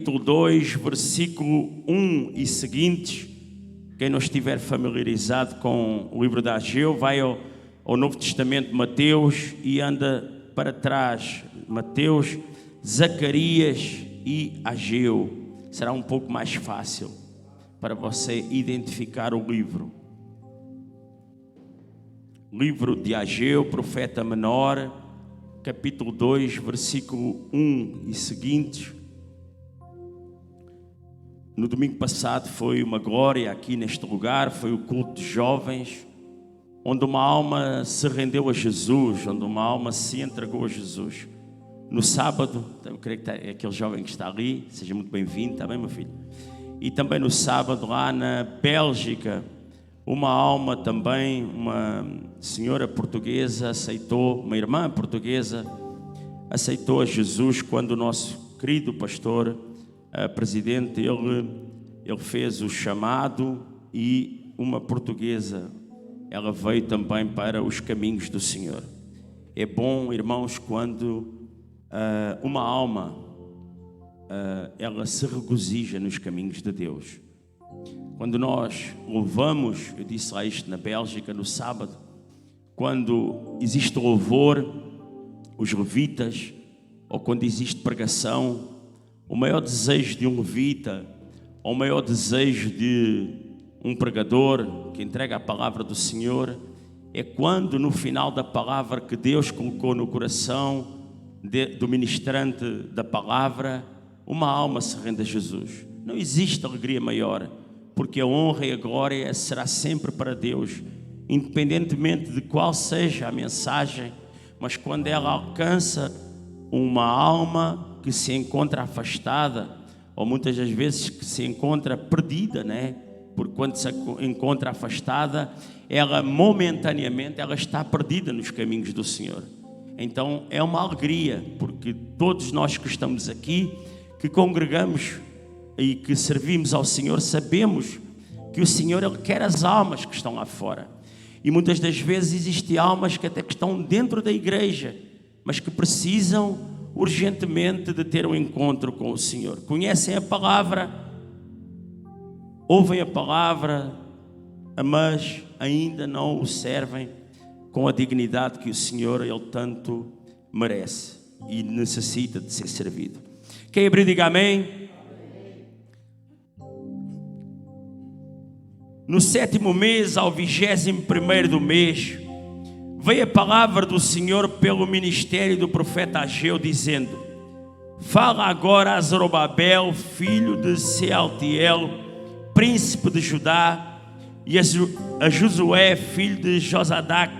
Capítulo 2, versículo 1 e seguintes. Quem não estiver familiarizado com o livro de Ageu, vai ao Novo Testamento de Mateus e anda para trás. Mateus, Zacarias e Ageu. Será um pouco mais fácil para você identificar o livro. Livro de Ageu, profeta menor, capítulo 2, versículo 1 e seguintes. No domingo passado foi uma glória aqui neste lugar, foi o culto de jovens, onde uma alma se rendeu a Jesus, onde uma alma se entregou a Jesus. No sábado, eu creio que é aquele jovem que está ali, seja muito bem-vindo, está bem, meu filho? E também no sábado, lá na Bélgica, uma alma também, uma senhora portuguesa aceitou, uma irmã portuguesa aceitou a Jesus quando o nosso querido pastor presidente, ele fez o chamado e uma portuguesa, ela veio também para os caminhos do Senhor. É bom, irmãos, quando uma alma, ela se regozija nos caminhos de Deus. Quando nós louvamos, eu disse lá isto na Bélgica no sábado, quando existe louvor, os levitas, ou quando existe pregação, o maior desejo de um levita, ou o maior desejo de um pregador que entrega a palavra do Senhor, é quando no final da palavra que Deus colocou no coração do ministrante da palavra, uma alma se rende a Jesus. Não existe alegria maior, porque a honra e a glória será sempre para Deus, independentemente de qual seja a mensagem, mas quando ela alcança uma alma que se encontra afastada, ou muitas das vezes que se encontra perdida, né? Porque quando se encontra afastada, ela momentaneamente ela está perdida nos caminhos do Senhor. Então é uma alegria, porque todos nós que estamos aqui, que congregamos e que servimos ao Senhor, sabemos que o Senhor, Ele quer as almas que estão lá fora. E muitas das vezes existem almas que até que estão dentro da igreja, mas que precisam urgentemente de ter um encontro com o Senhor. Conhecem a palavra, ouvem a palavra, mas ainda não o servem com a dignidade que o Senhor, Ele tanto merece e necessita de ser servido. Quem abriu, diga amém. No 7º mês, ao 21º do mês, veio a palavra do Senhor pelo ministério do profeta Ageu, dizendo: fala agora a Zorobabel, filho de Sealtiel, príncipe de Judá, e a Josué, filho de Josadac,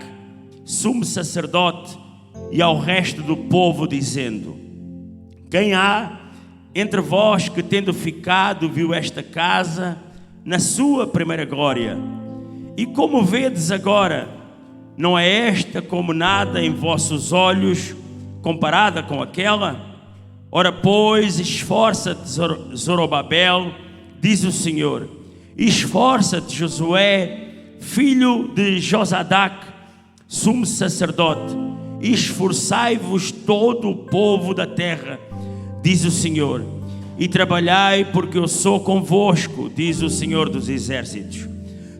sumo sacerdote, e ao resto do povo, dizendo: quem há entre vós que, tendo ficado, viu esta casa na sua primeira glória? E como vedes agora, não é esta como nada em vossos olhos, comparada com aquela? Ora, pois, esforça-te, Zorobabel, diz o Senhor, esforça-te, Josué, filho de Josadac, sumo sacerdote, esforçai-vos todo o povo da terra, diz o Senhor, e trabalhai, porque eu sou convosco, diz o Senhor dos exércitos.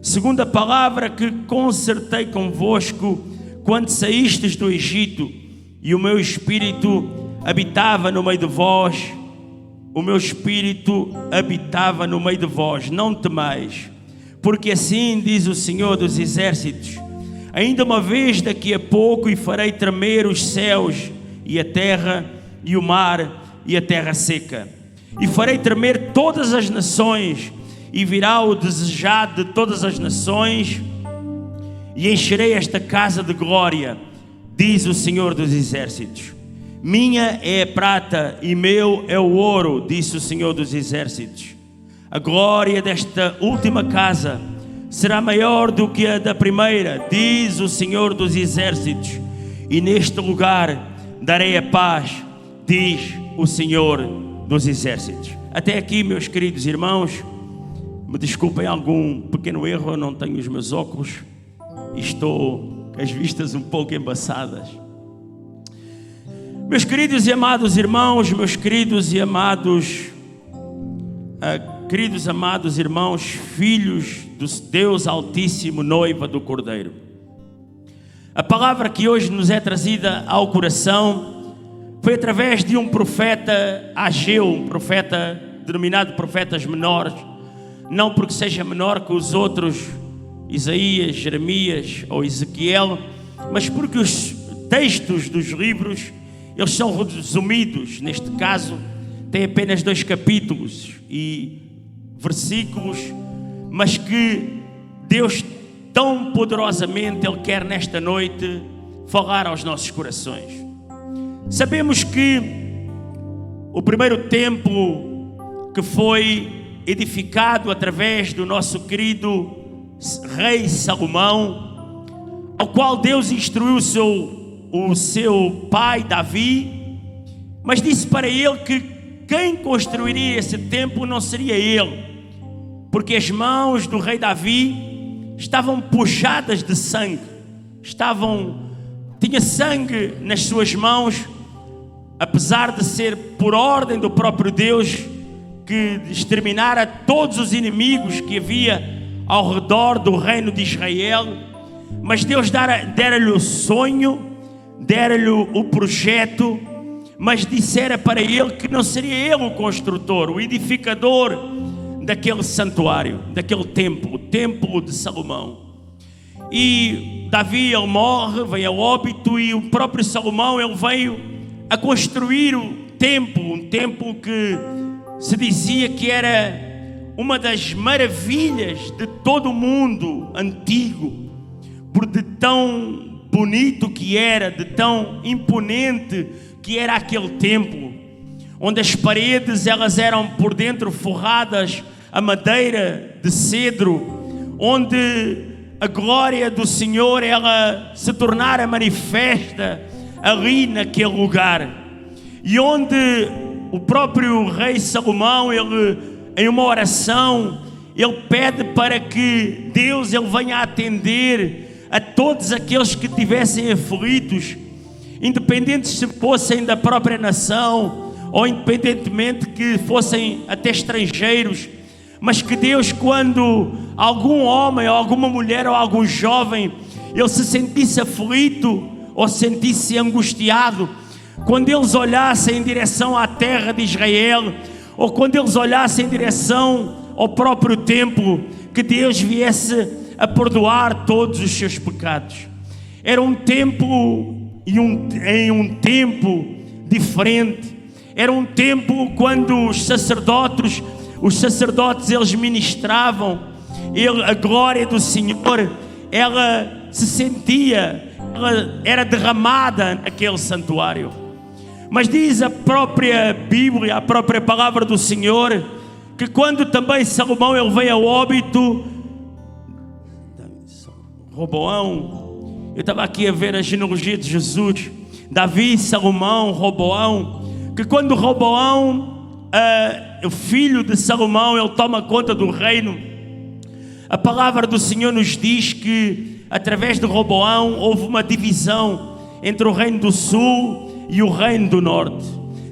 Segundo a palavra que concertei convosco quando saístes do Egito, e o meu espírito habitava no meio de vós, o meu espírito habitava no meio de vós, não temais, porque assim diz o Senhor dos exércitos, ainda uma vez daqui a pouco, e farei tremer os céus e a terra e o mar e a terra seca, e farei tremer todas as nações, e virá o desejado de todas as nações, e encherei esta casa de glória, diz o Senhor dos exércitos. Minha é a prata e meu é o ouro, disse o Senhor dos exércitos. A glória desta última casa será maior do que a da primeira, diz o Senhor dos exércitos, e neste lugar darei a paz, diz o Senhor dos exércitos. Até aqui, meus queridos irmãos, me desculpem algum pequeno erro, eu não tenho os meus óculos e estou com as vistas um pouco embaçadas. Meus queridos e amados irmãos, meus queridos e amados queridos amados irmãos, filhos do Deus Altíssimo, noiva do Cordeiro. A palavra que hoje nos é trazida ao coração foi através de um profeta Ageu, um profeta denominado profetas menores, não porque seja menor que os outros, Isaías, Jeremias ou Ezequiel, mas porque os textos dos livros, eles são resumidos. Neste caso, tem apenas 2 capítulos e versículos, mas que Deus tão poderosamente Ele quer nesta noite falar aos nossos corações. Sabemos que o primeiro templo que foi edificado através do nosso querido rei Salomão, ao qual Deus instruiu o seu pai Davi, mas disse para ele que quem construiria esse templo não seria ele, porque as mãos do rei Davi estavam pujadas de sangue, tinha sangue nas suas mãos, apesar de ser por ordem do próprio Deus que exterminara todos os inimigos que havia ao redor do reino de Israel. Mas Deus dera-lhe o sonho, dera-lhe o projeto, mas dissera para ele que não seria ele o construtor, o edificador daquele santuário, daquele templo, o templo de Salomão. E Davi, ele morre, vem ao óbito, e o próprio Salomão, ele veio a construir o templo, um templo que se dizia que era uma das maravilhas de todo o mundo antigo, por de tão bonito que era, de tão imponente que era aquele templo, onde as paredes elas eram por dentro forradas a madeira de cedro, onde a glória do Senhor ela se tornara manifesta ali naquele lugar, e onde o próprio rei Salomão, ele, em uma oração, ele pede para que Deus ele venha a atender a todos aqueles que tivessem aflitos, independentes se fossem da própria nação ou independentemente que fossem até estrangeiros, mas que Deus, quando algum homem ou alguma mulher ou algum jovem ele se sentisse aflito ou sentisse angustiado, quando eles olhassem em direção à terra de Israel, ou quando eles olhassem em direção ao próprio templo, que Deus viesse a perdoar todos os seus pecados. Era um templo em um tempo diferente. Era um templo quando os sacerdotes eles ministravam, a glória do Senhor, ela se sentia, ela era derramada naquele santuário. Mas diz a própria Bíblia, a própria palavra do Senhor, que quando também Salomão ele veio ao óbito, Roboão, eu estava aqui a ver a genealogia de Jesus, Davi, Salomão, Roboão, que quando Roboão, o filho de Salomão, ele toma conta do reino, a palavra do Senhor nos diz que através de Roboão houve uma divisão entre o reino do sul e o reino do norte.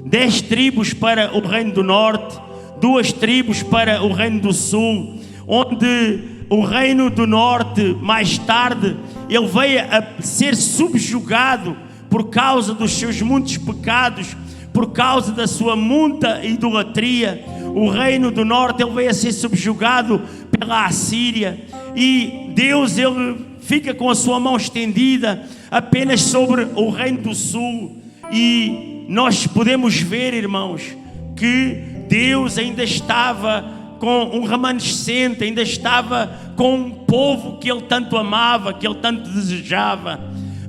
10 tribos para o reino do norte, 2 tribos para o reino do sul, onde o reino do norte, mais tarde, ele veio a ser subjugado por causa dos seus muitos pecados, por causa da sua muita idolatria. O reino do norte ele veio a ser subjugado pela Assíria, e Deus ele fica com a sua mão estendida apenas sobre o reino do sul. E nós podemos ver, irmãos, que Deus ainda estava com um remanescente, ainda estava com um povo que Ele tanto amava, que Ele tanto desejava.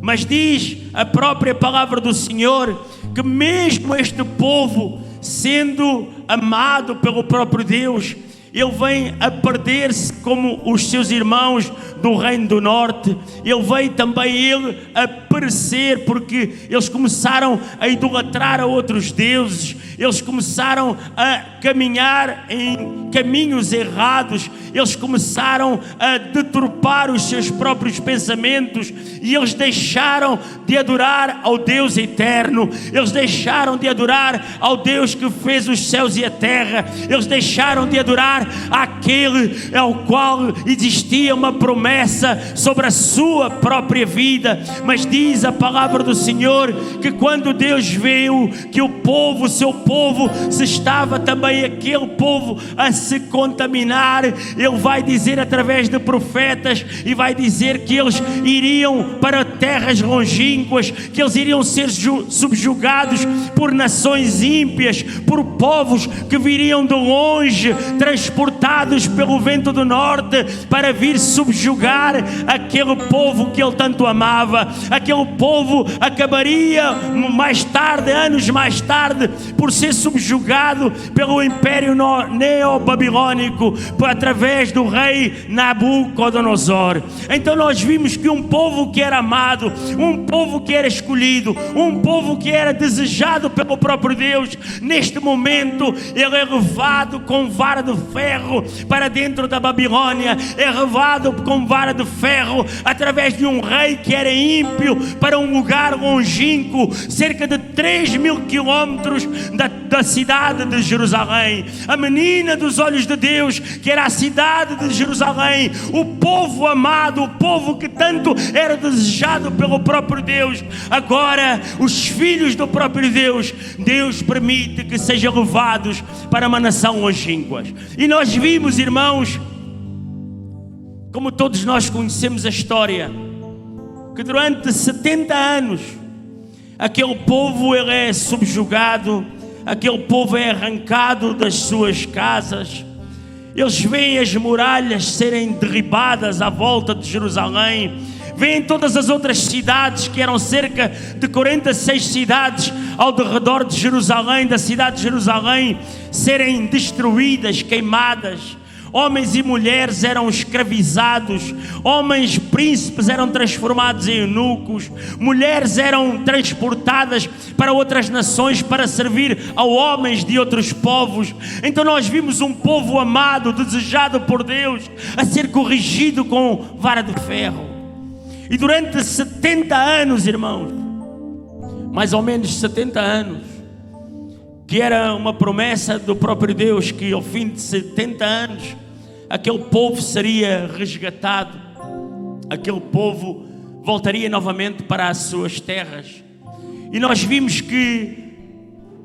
Mas diz a própria palavra do Senhor que mesmo este povo, sendo amado pelo próprio Deus, ele vem a perder-se como os seus irmãos do Reino do Norte. Ele veio também a perecer, porque eles começaram a idolatrar a outros deuses. Eles começaram a caminhar em caminhos errados. Eles começaram a deturpar os seus próprios pensamentos. E eles deixaram de adorar ao Deus eterno. Eles deixaram de adorar ao Deus que fez os céus e a terra. Eles deixaram de adorar aquele ao qual existia uma promessa sobre a sua própria vida. Mas diz a palavra do Senhor que quando Deus viu que o povo, o seu povo, se estava também aquele povo a se contaminar, Ele vai dizer através de profetas, e vai dizer que eles iriam para terras longínquas, que eles iriam ser subjugados por nações ímpias, por povos que viriam de longe, transportados pelo vento do norte, para vir subjugar aquele povo que ele tanto amava. Aquele povo acabaria mais tarde, anos mais tarde, por ser subjugado pelo Império Neobabilônico, através do rei Nabucodonosor. Então nós vimos que um povo que era amado, um povo que era escolhido, um povo que era desejado pelo próprio Deus, neste momento ele é levado com vara de ferro para dentro da Babilônia, é levado com vara de ferro através de um rei que era ímpio para um lugar longínquo, cerca de 3.000 quilômetros da cidade de Jerusalém. A menina dos olhos de Deus, que era a cidade de Jerusalém, o povo amado, o povo que tanto era desejado pelo próprio Deus. Agora os filhos do próprio Deus, Deus permite que sejam levados para uma nação longínqua. E nós vimos, irmãos, como todos nós conhecemos a história, que durante 70 anos aquele povo ele é subjugado, aquele povo é arrancado das suas casas. Eles veem as muralhas serem derribadas à volta de Jerusalém, veem todas as outras cidades, que eram cerca de 46 cidades ao redor de Jerusalém, da cidade de Jerusalém, serem destruídas, queimadas. Homens e mulheres eram escravizados, homens príncipes eram transformados em eunucos, mulheres eram transportadas para outras nações para servir a homens de outros povos. Então nós vimos um povo amado, desejado por Deus, a ser corrigido com vara de ferro. E durante 70 anos, irmãos, mais ou menos 70 anos, que era uma promessa do próprio Deus, que ao fim de 70 anos aquele povo seria resgatado, aquele povo voltaria novamente para as suas terras. E nós vimos que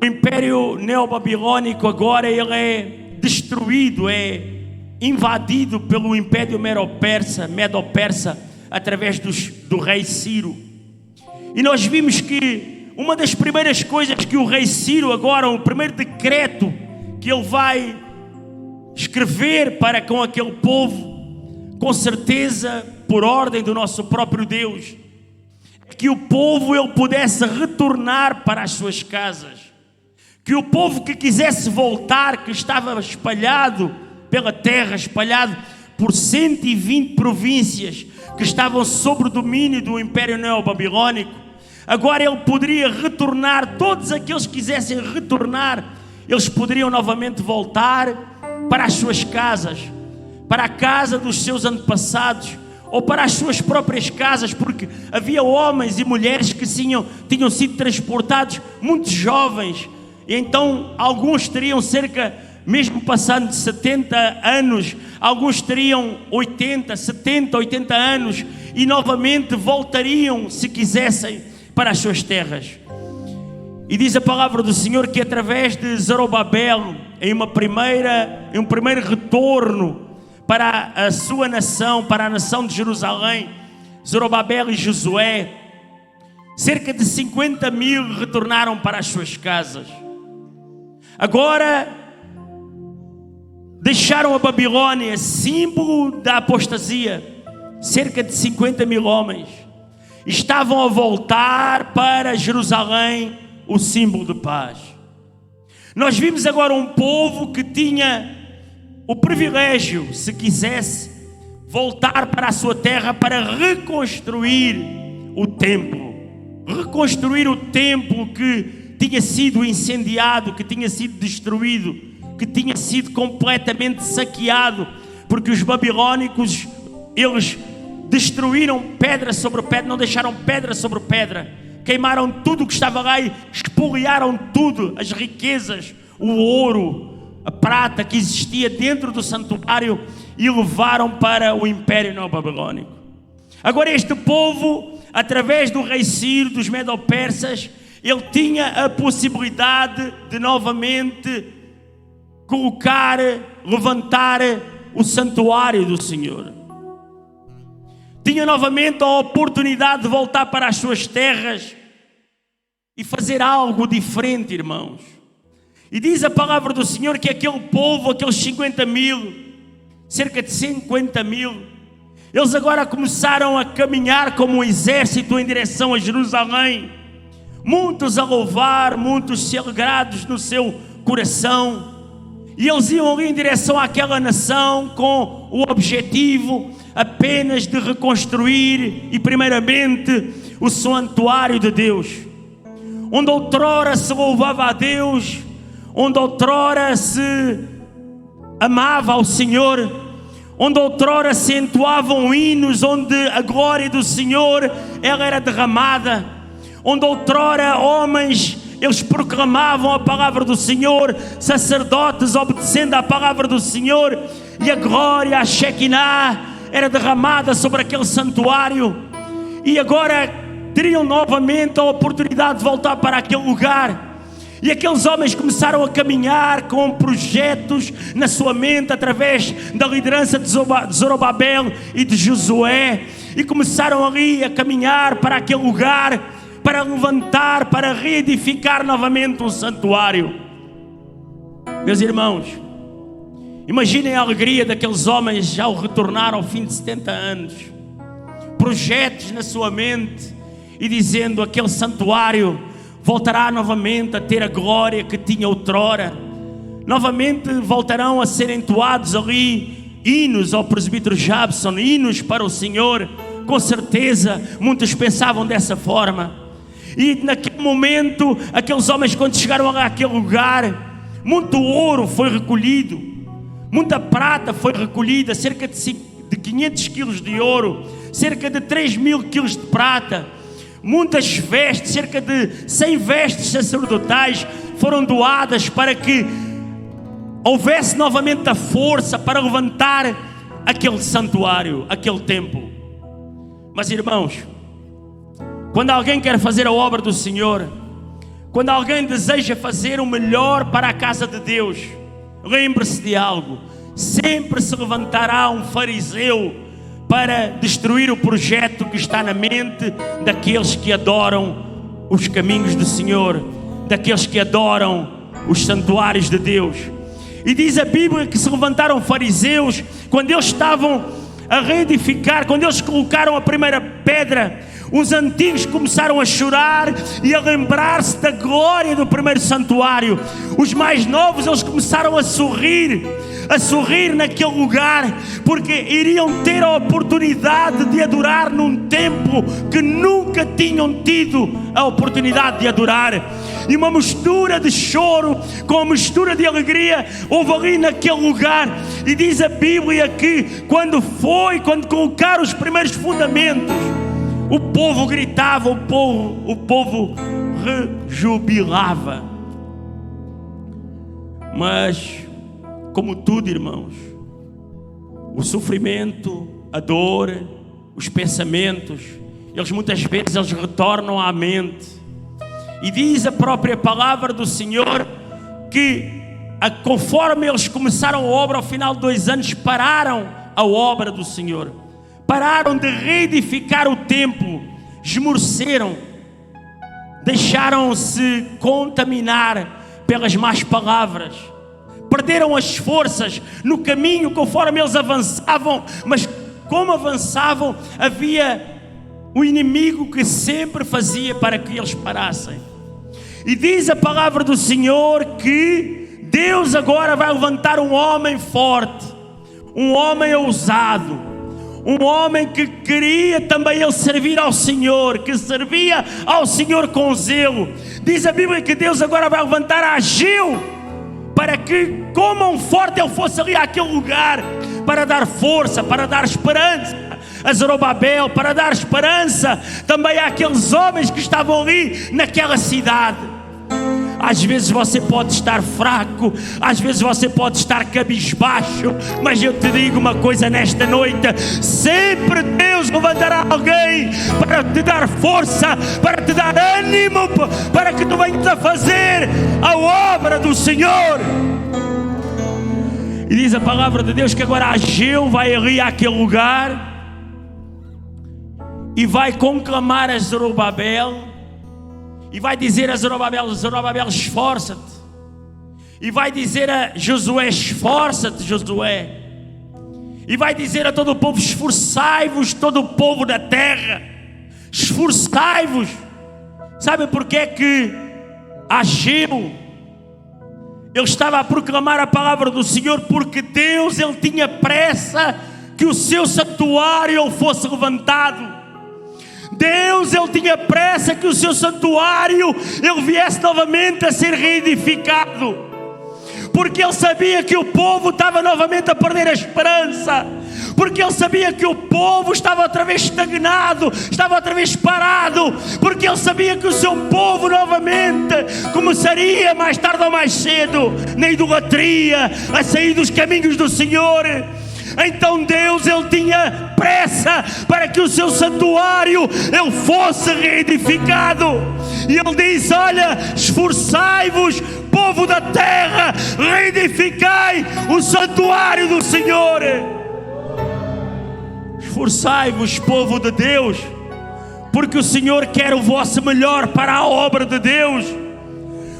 o Império Neobabilônico agora ele é destruído, é invadido pelo Império Medo-Persa através do rei Ciro. E nós vimos que uma das primeiras coisas que o rei Ciro agora, o primeiro decreto que ele vai escrever para com aquele povo, com certeza por ordem do nosso próprio Deus, é que o povo ele pudesse retornar para as suas casas, que o povo que quisesse voltar, que estava espalhado pela terra, espalhado por 120 províncias que estavam sob o domínio do Império Neobabilônico, agora ele poderia retornar. Todos aqueles que quisessem retornar, eles poderiam novamente voltar para as suas casas, para a casa dos seus antepassados, ou para as suas próprias casas, porque havia homens e mulheres que tinham sido transportados muito jovens, e então alguns teriam cerca, mesmo passando de 70 anos, alguns teriam 80, 70, 80 anos, e novamente voltariam, se quisessem, para as suas terras. E diz a palavra do Senhor que através de Zorobabel, em um primeiro retorno para a sua nação, para a nação de Jerusalém, Zorobabel e Josué, cerca de 50.000 retornaram para as suas casas. Agora deixaram a Babilônia, símbolo da apostasia. Cerca de 50.000 homens estavam a voltar para Jerusalém, o símbolo de paz. Nós vimos agora um povo que tinha o privilégio, se quisesse, voltar para a sua terra para reconstruir o templo. Reconstruir o templo que tinha sido incendiado, que tinha sido destruído, que tinha sido completamente saqueado, porque os babilônicos, eles destruíram pedra sobre pedra, não deixaram pedra sobre pedra, queimaram tudo o que estava lá e expoliaram tudo, as riquezas, o ouro, a prata que existia dentro do santuário, e levaram para o Império Neobabilônico. Agora este povo, através do rei Ciro, dos Medo-Persas, ele tinha a possibilidade de novamente colocar, levantar o santuário do Senhor. Tinha novamente a oportunidade de voltar para as suas terras e fazer algo diferente, irmãos. E diz a palavra do Senhor que aquele povo, aqueles 50 mil, cerca de 50 mil, eles agora começaram a caminhar como um exército em direção a Jerusalém. Muitos a louvar, muitos se alegrados no seu coração. E eles iam ali em direção àquela nação com o objetivo apenas de reconstruir e primeiramente o santuário de Deus. Onde outrora se louvava a Deus, onde outrora se amava ao Senhor, onde outrora se entoavam hinos, onde a glória do Senhor ela era derramada, onde outrora homens eles proclamavam a palavra do Senhor, sacerdotes obedecendo à palavra do Senhor, e a glória, a Shekinah, era derramada sobre aquele santuário. E agora teriam novamente a oportunidade de voltar para aquele lugar. E aqueles homens começaram a caminhar com projetos na sua mente, através da liderança de Zorobabel e de Josué, e começaram ali a caminhar para aquele lugar, para levantar, para reedificar novamente um santuário. Meus irmãos, imaginem a alegria daqueles homens ao retornar ao fim de 70 anos, projetos na sua mente, e dizendo: aquele santuário voltará novamente a ter a glória que tinha outrora. Novamente voltarão a ser entoados ali hinos ao presbítero Jabson, hinos para o Senhor. Com certeza muitos pensavam dessa forma. E naquele momento, aqueles homens, quando chegaram lá àquele lugar, muito ouro foi recolhido, muita prata foi recolhida, cerca de 500 quilos de ouro, cerca de 3.000 quilos de prata. Muitas vestes, cerca de 100 vestes sacerdotais foram doadas para que houvesse novamente a força para levantar aquele santuário, aquele templo. Mas irmãos, quando alguém quer fazer a obra do Senhor, quando alguém deseja fazer o melhor para a casa de Deus, lembre-se de algo: sempre se levantará um fariseu para destruir o projeto que está na mente daqueles que adoram os caminhos do Senhor, daqueles que adoram os santuários de Deus. E diz a Bíblia que se levantaram fariseus quando eles estavam a reedificar, quando eles colocaram a primeira pedra. Os antigos começaram a chorar e a lembrar-se da glória do primeiro santuário. Os mais novos, eles começaram a sorrir naquele lugar, porque iriam ter a oportunidade de adorar num templo que nunca tinham tido a oportunidade de adorar. E uma mistura de choro com uma mistura de alegria houve ali naquele lugar. E diz a Bíblia que quando colocaram os primeiros fundamentos, o povo gritava, o povo rejubilava. Mas, como tudo, irmãos, o sofrimento, a dor, os pensamentos, muitas vezes eles retornam à mente. E diz a própria palavra do Senhor que, conforme eles começaram a obra, ao final de 2 anos, pararam a obra do Senhor. Pararam de reedificar o templo, esmoreceram, deixaram-se contaminar pelas más palavras, perderam as forças no caminho conforme eles avançavam. Mas como avançavam, havia o inimigo que sempre fazia para que eles parassem. E diz a palavra do Senhor que Deus agora vai levantar um homem forte, um homem ousado, um homem que queria também ele servir ao Senhor, que servia ao Senhor com zelo. Diz a Bíblia que Deus agora vai levantar Ageu, para que como um forte ele fosse ali àquele lugar, para dar força, para dar esperança a Zorobabel, para dar esperança também àqueles homens que estavam ali naquela cidade. Às vezes você pode estar fraco, às vezes você pode estar cabisbaixo, mas eu te digo uma coisa nesta noite: sempre Deus levantará alguém para te dar força, para te dar ânimo, para que tu venhas a fazer a obra do Senhor. E diz a palavra de Deus que agora Ageu vai ali àquele lugar e vai conclamar a Zorobabel. E vai dizer a Zorobabel: Zorobabel, esforça-te. E vai dizer a Josué: esforça-te, Josué. E vai dizer a todo o povo: esforçai-vos, todo o povo da terra, esforçai-vos. Sabe porquê que Ageu ele estava a proclamar a palavra do Senhor? Porque Deus, ele tinha pressa que o seu santuário fosse levantado. Deus, ele tinha pressa que o seu santuário ele viesse novamente a ser reedificado, porque ele sabia que o povo estava novamente a perder a esperança, porque ele sabia que o povo estava outra vez estagnado, estava outra vez parado, porque ele sabia que o seu povo novamente começaria mais tarde ou mais cedo na idolatria, a sair dos caminhos do Senhor. Então Deus, ele tinha pressa para que o seu santuário ele fosse reedificado. E ele diz: olha, esforçai-vos, povo da terra, reedificai o santuário do Senhor. Esforçai-vos, povo de Deus, porque o Senhor quer o vosso melhor para a obra de Deus.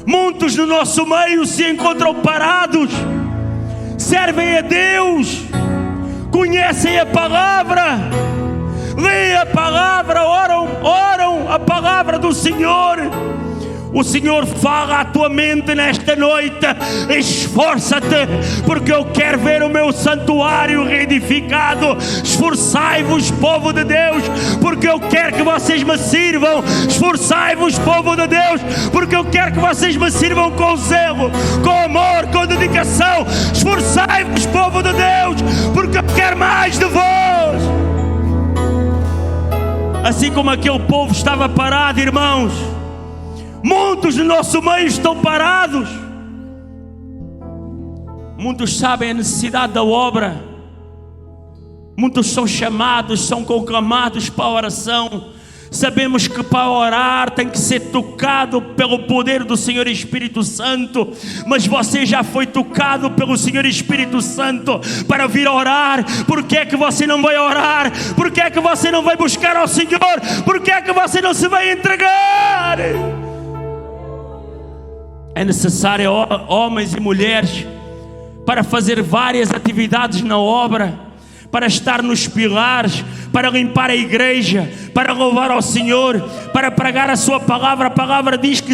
Muitos no nosso meio se encontram parados, servem a Deus, conhecem a palavra, leem a palavra, oram a palavra do Senhor. O Senhor fala à tua mente nesta noite: esforça-te, porque eu quero ver o meu santuário reedificado. Esforçai-vos, povo de Deus, porque eu quero que vocês me sirvam. Esforçai-vos, povo de Deus, porque eu quero que vocês me sirvam com zelo, com amor, com dedicação. Esforçai-vos, povo de Deus, porque eu quero mais de vós. Assim como aquele povo estava parado, irmãos, muitos do nosso meio estão parados. Muitos sabem a necessidade da obra. Muitos são chamados, são conclamados para a oração. Sabemos que para orar tem que ser tocado pelo poder do Senhor Espírito Santo. Mas você já foi tocado pelo Senhor Espírito Santo para vir orar. Por que é que você não vai orar? Por que é que você não vai buscar ao Senhor? Por que é que você não se vai entregar? É necessário homens e mulheres para fazer várias atividades na obra, para estar nos pilares, para limpar a igreja, para louvar ao Senhor, para pregar a sua palavra. A palavra diz que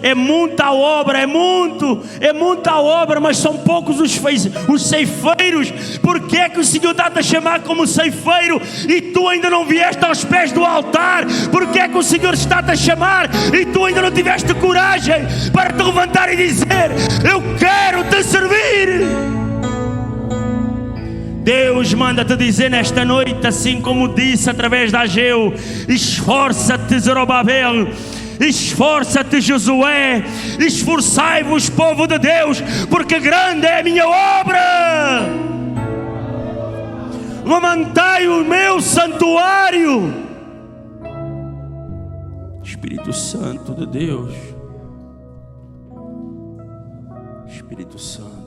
é muita obra, é muita obra, mas são poucos os ceifeiros. Por que é que o Senhor está a chamar como ceifeiro e tu ainda não vieste aos pés do altar? Por que é que o Senhor está a chamar e tu ainda não tiveste coragem para te levantar e dizer: eu quero te servir? Deus manda-te dizer nesta noite, assim como disse através de Ageu: esforça-te, Zorobabel, esforça-te, Josué, esforçai-vos, povo de Deus, porque grande é a minha obra. Levantai o meu santuário. Espírito Santo de Deus, Espírito Santo,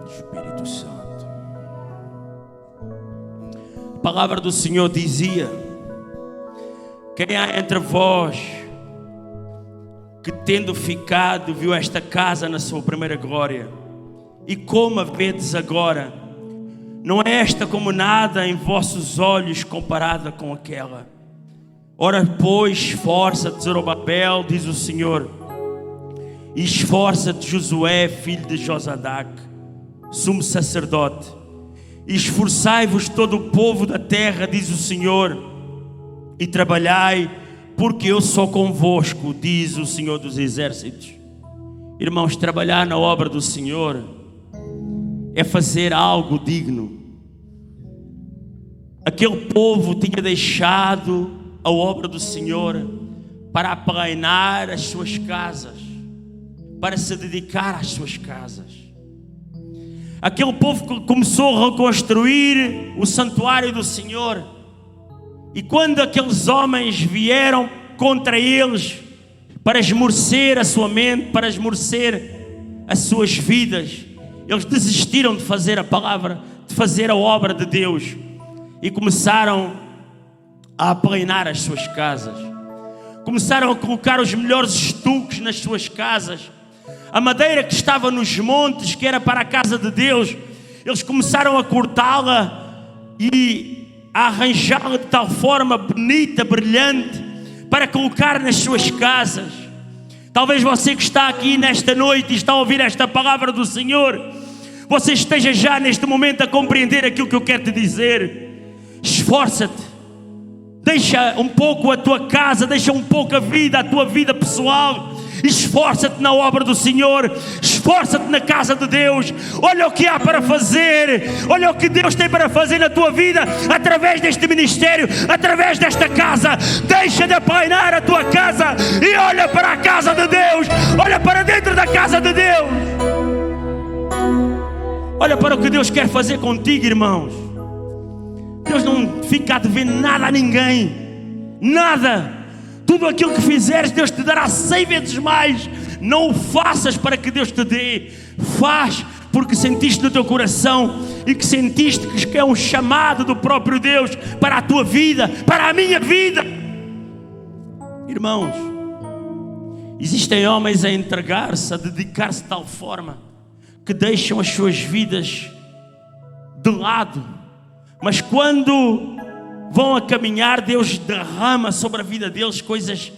Espírito Santo. A palavra do Senhor dizia: quem há entre vós que tendo ficado viu esta casa na sua primeira glória, e como a vedes agora, não é esta como nada em vossos olhos comparada com aquela? Ora, pois, esforça-te, Zorobabel, diz o Senhor, e esforça-te, Josué, filho de Josadac, sumo sacerdote, e esforçai-vos todo o povo da terra, diz o Senhor, e trabalhai, porque eu sou convosco, diz o Senhor dos exércitos. Irmãos, trabalhar na obra do Senhor é fazer algo digno. Aquele povo tinha deixado a obra do Senhor para aplainar as suas casas, para se dedicar às suas casas. Aquele povo começou a reconstruir o santuário do Senhor, e quando aqueles homens vieram contra eles para esmorecer a sua mente, para esmorecer as suas vidas, eles desistiram de fazer a palavra, de fazer a obra de Deus, e começaram a aplainar as suas casas. Começaram a colocar os melhores estuques nas suas casas. A madeira que estava nos montes, que era para a casa de Deus, eles começaram a cortá-la e a arranjá-la de tal forma bonita, brilhante, para colocar nas suas casas. Talvez você que está aqui nesta noite e está a ouvir esta palavra do Senhor, você esteja já neste momento a compreender aquilo que eu quero te dizer. Esforça-te, deixa um pouco a tua casa, deixa um pouco a tua vida pessoal, esforça-te na obra do Senhor, esforça-te na casa de Deus. Olha o que há para fazer, olha o que Deus tem para fazer na tua vida, através deste ministério, através desta casa. Deixa de aplainar a tua casa e olha para a casa de Deus, olha para dentro da casa de Deus, olha para o que Deus quer fazer contigo, irmãos. Deus não fica a dever nada a ninguém, nada. Tudo aquilo que fizeres, Deus te dará 100 vezes mais. Não o faças para que Deus te dê, faz porque sentiste no teu coração e que sentiste que é um chamado do próprio Deus para a tua vida, para a minha vida. Irmãos, existem homens a entregar-se, a dedicar-se de tal forma que deixam as suas vidas de lado, mas quando vão a caminhar, Deus derrama sobre a vida deles coisas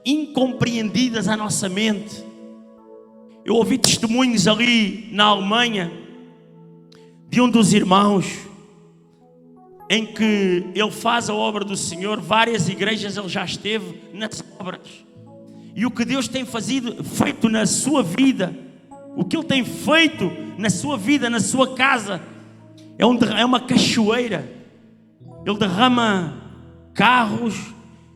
incompreendidas à nossa mente. Eu ouvi testemunhos ali na Alemanha de um dos irmãos em que ele faz a obra do Senhor. Várias igrejas ele já esteve nas obras, e o que Deus tem feito na sua vida, o que Ele tem feito na sua vida, na sua casa, é uma cachoeira. Ele derrama carros,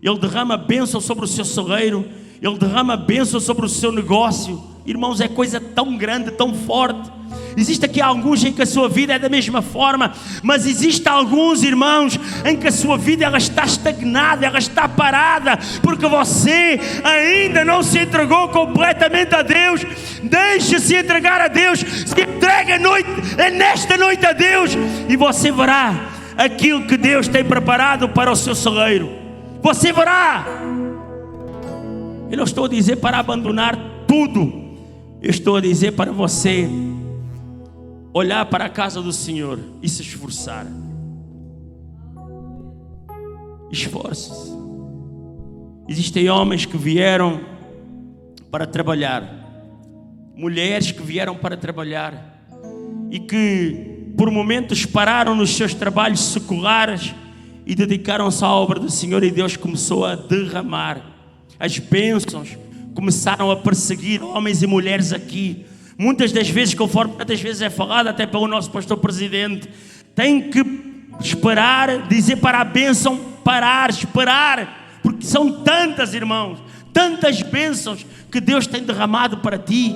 Ele derrama bênção sobre o seu celeiro, Ele derrama bênção sobre o seu negócio. Irmãos, é coisa tão grande, tão forte. Existe aqui alguns em que a sua vida é da mesma forma, mas existe alguns, irmãos, em que a sua vida ela está estagnada, ela está parada, porque você ainda não se entregou completamente a Deus. Deixe-se entregar a Deus, se entrega nesta noite a Deus, e você verá aquilo que Deus tem preparado para o seu celeiro. Você verá. Eu não estou a dizer para abandonar tudo, eu estou a dizer para você olhar para a casa do Senhor e se esforçar. Esforce-se. Existem homens que vieram para trabalhar, mulheres que vieram para trabalhar e que por momentos pararam nos seus trabalhos seculares e dedicaram-se à obra do Senhor, e Deus começou a derramar. As bênçãos começaram a perseguir homens e mulheres aqui. Muitas das vezes, conforme tantas vezes é falado até pelo nosso pastor presidente, tem que esperar, dizer para a bênção parar, esperar, porque são tantas, irmãos, tantas bênçãos que Deus tem derramado para ti.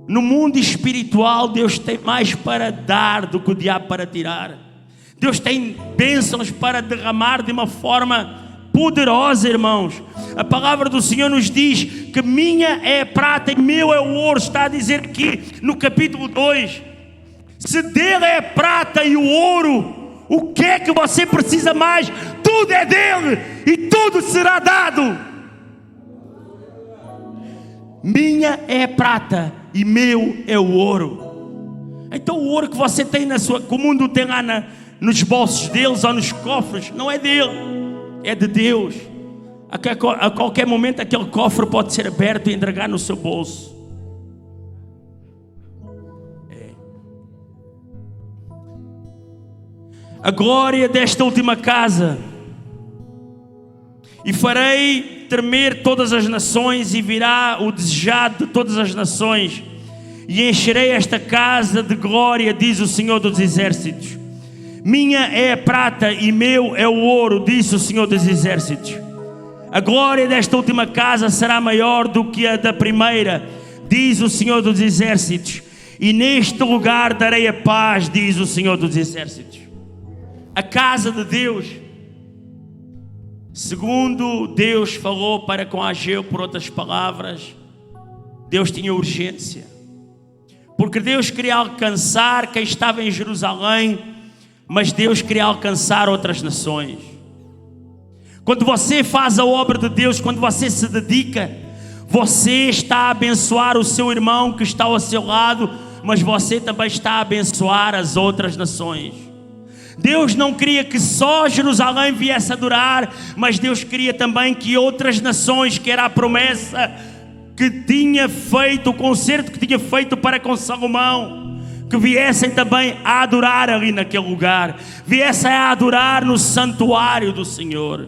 No mundo espiritual, Deus tem mais para dar do que o diabo para tirar. Deus tem bênçãos para derramar de uma forma poderosa, irmãos. A palavra do Senhor nos diz que minha é a prata e meu é o ouro. Está a dizer aqui no capítulo 2. Se dele é a prata e o ouro, o que é que você precisa mais? Tudo é dele e tudo será dado. Minha é a prata e meu é o ouro. Então o ouro que você tem que o mundo tem lá nos bolsos deles ou nos cofres, não é dele. é de Deus. A qualquer momento aquele cofre pode ser aberto e entregar no seu bolso. A glória desta última casa. E farei tremer todas as nações, e virá o desejado de todas as nações, e encherei esta casa de glória, diz o Senhor dos Exércitos. Minha é a prata e meu é o ouro, diz o Senhor dos Exércitos. A glória desta última casa será maior do que a da primeira, diz o Senhor dos Exércitos. E neste lugar darei a paz, diz o Senhor dos Exércitos. A casa de Deus, segundo Deus falou para com Ageu, por outras palavras, Deus tinha urgência, porque Deus queria alcançar quem estava em Jerusalém, mas Deus queria alcançar outras nações. Quando você faz a obra de Deus, quando você se dedica, você está a abençoar o seu irmão que está ao seu lado, mas você também está a abençoar as outras nações. Deus não queria que só Jerusalém viesse adorar, mas Deus queria também que outras nações, que era a promessa que tinha feito, o concerto que tinha feito para com Salomão, que viessem também a adorar ali naquele lugar, viessem a adorar no santuário do Senhor.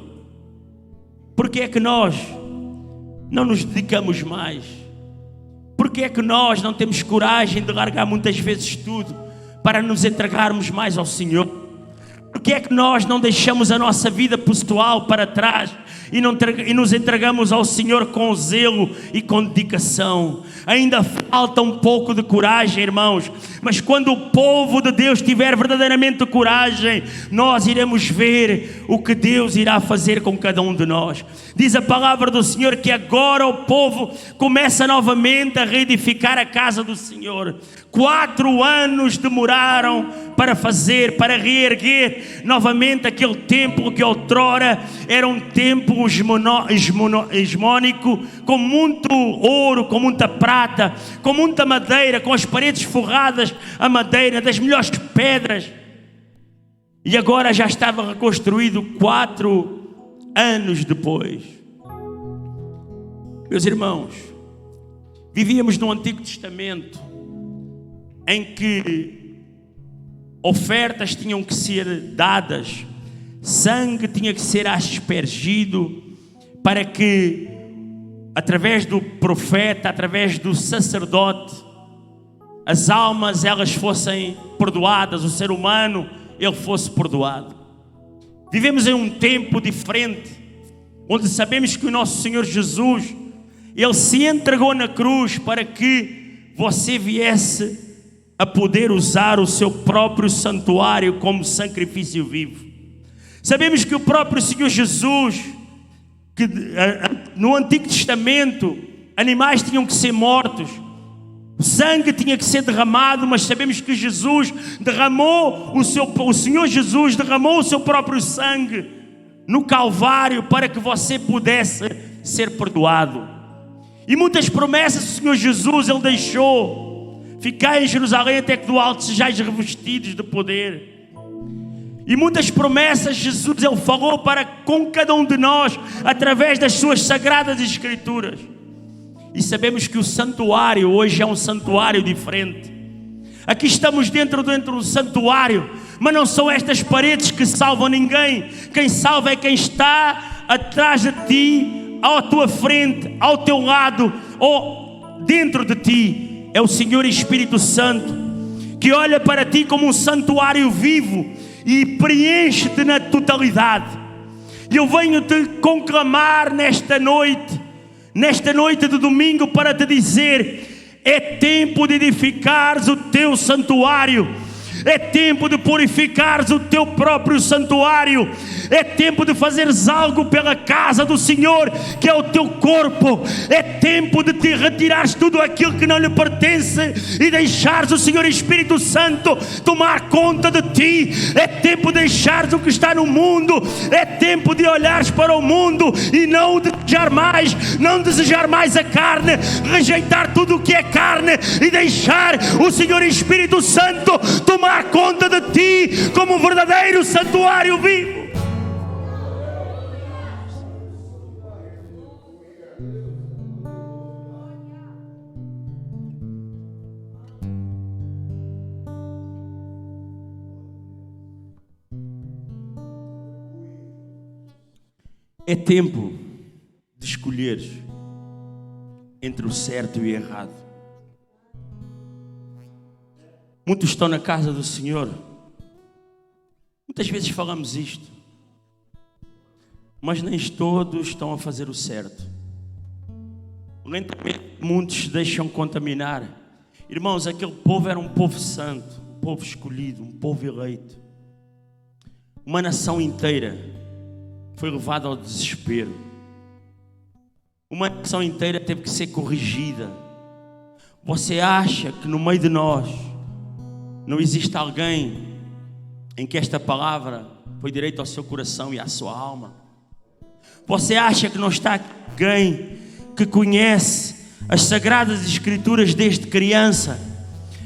Porque é que nós não nos dedicamos mais? Porque é que nós não temos coragem de largar muitas vezes tudo para nos entregarmos mais ao Senhor? Porque é que nós não deixamos a nossa vida pessoal para trás e nos entregamos ao Senhor com zelo e com dedicação? Ainda falta um pouco de coragem, irmãos, mas quando o povo de Deus tiver verdadeiramente coragem, nós iremos ver o que Deus irá fazer com cada um de nós. Diz a palavra do Senhor que agora o povo começa novamente a reedificar a casa do Senhor. 4 anos demoraram para reerguer novamente aquele templo que outrora era um templo hegemônico, com muito ouro, com muita prata, com muita madeira, com as paredes forradas a madeira, das melhores pedras. E agora já estava reconstruído 4 anos depois. Meus irmãos, vivíamos no Antigo Testamento, em que ofertas tinham que ser dadas, sangue tinha que ser aspergido, para que através do profeta, através do sacerdote, as almas elas fossem perdoadas, o ser humano ele fosse perdoado. Vivemos em um tempo diferente, onde sabemos que o nosso Senhor Jesus, ele se entregou na cruz para que você viesse a poder usar o seu próprio santuário como sacrifício vivo. Sabemos que o próprio Senhor Jesus, que no Antigo Testamento animais tinham que ser mortos, o sangue tinha que ser derramado, mas sabemos que Jesus derramou o Senhor Jesus derramou o seu próprio sangue no Calvário para que você pudesse ser perdoado. E muitas promessas o Senhor Jesus ele deixou. Ficai em Jerusalém até que do alto sejais revestidos de poder. E muitas promessas Jesus ele falou para com cada um de nós através das suas sagradas escrituras. E sabemos que o santuário hoje é um santuário diferente. Aqui estamos dentro do santuário, mas não são estas paredes que salvam ninguém. Quem salva é quem está atrás de ti, à tua frente, ao teu lado ou dentro de ti. É o Senhor Espírito Santo, que olha para ti como um santuário vivo e preenche-te na totalidade. E eu venho te conclamar nesta noite de domingo, para te dizer: é tempo de edificares o teu santuário. É tempo de purificares o teu próprio santuário. É tempo de fazeres algo pela casa do Senhor, que é o teu corpo. É tempo de te retirares tudo aquilo que não lhe pertence e deixares o Senhor Espírito Santo tomar conta de ti. É tempo de deixares o que está no mundo. É tempo de olhares para o mundo e não desejar mais a carne, rejeitar tudo o que é carne e deixar o Senhor Espírito Santo tomar conta de ti como um verdadeiro santuário vivo. É tempo de escolheres entre o certo e o errado. Muitos estão na casa do Senhor. Muitas vezes falamos isto, mas nem todos estão a fazer o certo. Lentamente muitos se deixam contaminar. Irmãos, aquele povo era um povo santo, um povo escolhido, um povo eleito. Uma nação inteira foi levada ao desespero. Uma nação inteira teve que ser corrigida. Você acha que no meio de nós não existe alguém em que esta palavra foi direito ao seu coração e à sua alma? Você acha que não está alguém que conhece as Sagradas Escrituras desde criança,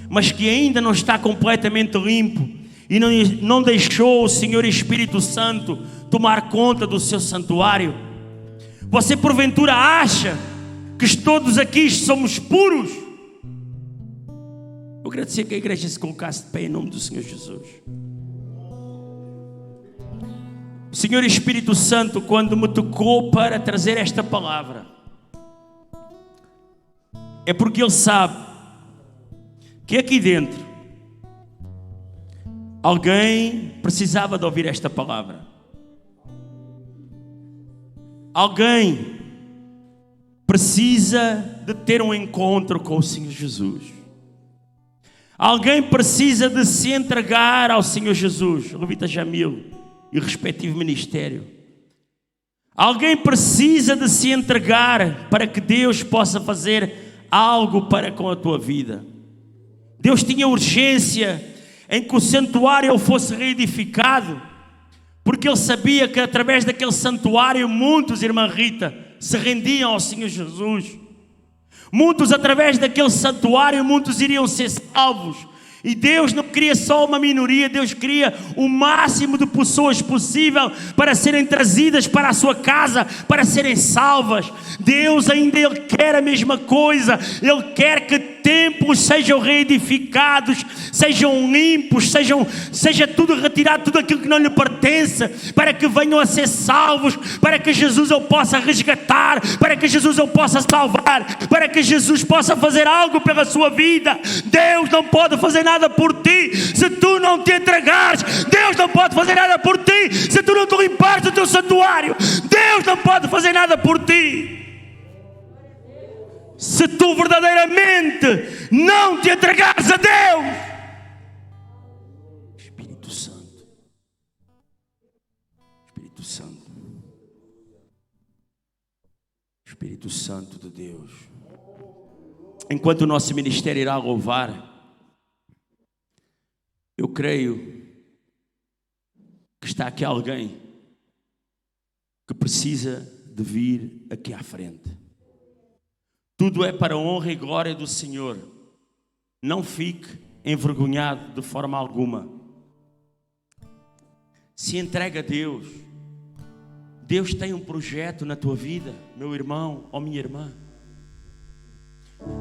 mas que ainda não está completamente limpo e não deixou o Senhor Espírito Santo tomar conta do seu santuário? Você porventura acha que todos aqui somos puros? Eu agradecer que a igreja se colocasse de pé em nome do Senhor Jesus. O Senhor Espírito Santo, quando me tocou para trazer esta palavra, é porque Ele sabe que aqui dentro alguém precisava de ouvir esta palavra. Alguém precisa de ter um encontro com o Senhor Jesus. Alguém precisa de se entregar ao Senhor Jesus, Levita Jamil e o respectivo ministério. Alguém precisa de se entregar para que Deus possa fazer algo para com a tua vida. Deus tinha urgência em que o santuário fosse reedificado, porque Ele sabia que através daquele santuário muitos, irmã Rita, se rendiam ao Senhor Jesus. Muitos através daquele santuário, muitos iriam ser salvos. E Deus não queria só uma minoria, Deus queria o máximo de pessoas possível para serem trazidas para a sua casa, para serem salvas. Deus ainda Ele quer a mesma coisa. Ele quer que templos sejam reedificados, sejam limpos, seja tudo retirado, tudo aquilo que não lhe pertence, para que venham a ser salvos, para que Jesus Ele possa resgatar, para que Jesus Ele possa salvar, para que Jesus possa fazer algo pela sua vida. Deus não pode fazer nada por ti se tu não te entregares. Deus não pode fazer nada por ti se tu não te limpares do teu santuário. Deus não pode fazer nada por ti se tu verdadeiramente não te entregares a Deus. Espírito Santo, Espírito Santo, Espírito Santo de Deus. Enquanto o nosso ministério irá louvar, eu creio que está aqui alguém que precisa de vir aqui à frente. Tudo é para a honra e glória do Senhor. Não fique envergonhado de forma alguma. Se entrega a Deus. Deus tem um projeto na tua vida, meu irmão ou minha irmã.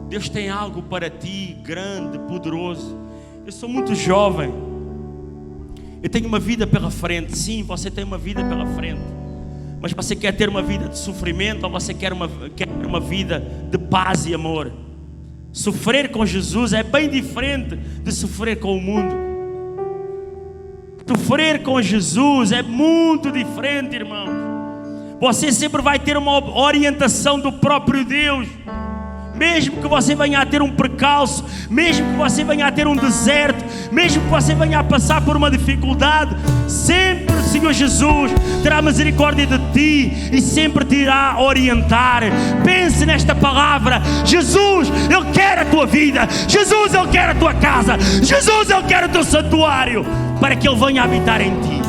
Deus tem algo para ti, grande, poderoso. Eu sou muito jovem. Eu tenho uma vida pela frente. Sim, você tem uma vida pela frente. Mas você quer ter uma vida de sofrimento ou você quer uma vida de paz e amor? Sofrer com Jesus é bem diferente de sofrer com o mundo. Sofrer com Jesus é muito diferente, irmãos. Você sempre vai ter uma orientação do próprio Deus. Mesmo que você venha a ter um percalço, mesmo que você venha a ter um deserto, mesmo que você venha a passar por uma dificuldade, sempre o Senhor Jesus terá misericórdia de ti e sempre te irá orientar. Pense nesta palavra. Jesus, Ele quer a tua vida. Jesus, Ele quer a tua casa. Jesus, Ele quer o teu santuário, para que Ele venha habitar em ti.